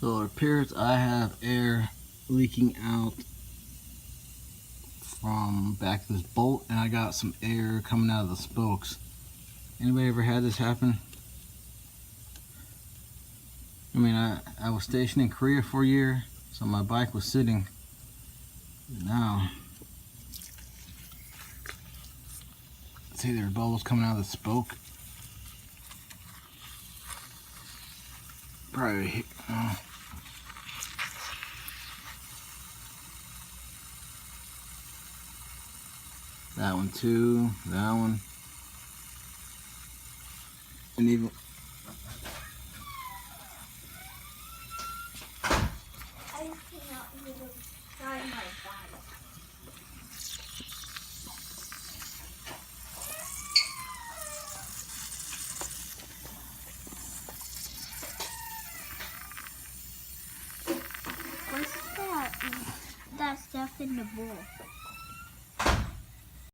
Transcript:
So it appears I have air leaking out from back of this bolt, and I got some air coming out of the spokes. Anybody ever had this happen? I mean, I was stationed in Korea for a year, so my bike was sitting. Now, see, there's bubbles coming out of the spoke. Probably here. That one too, that one. And even I cannot even try my bike. What's that? That stuff in the bowl.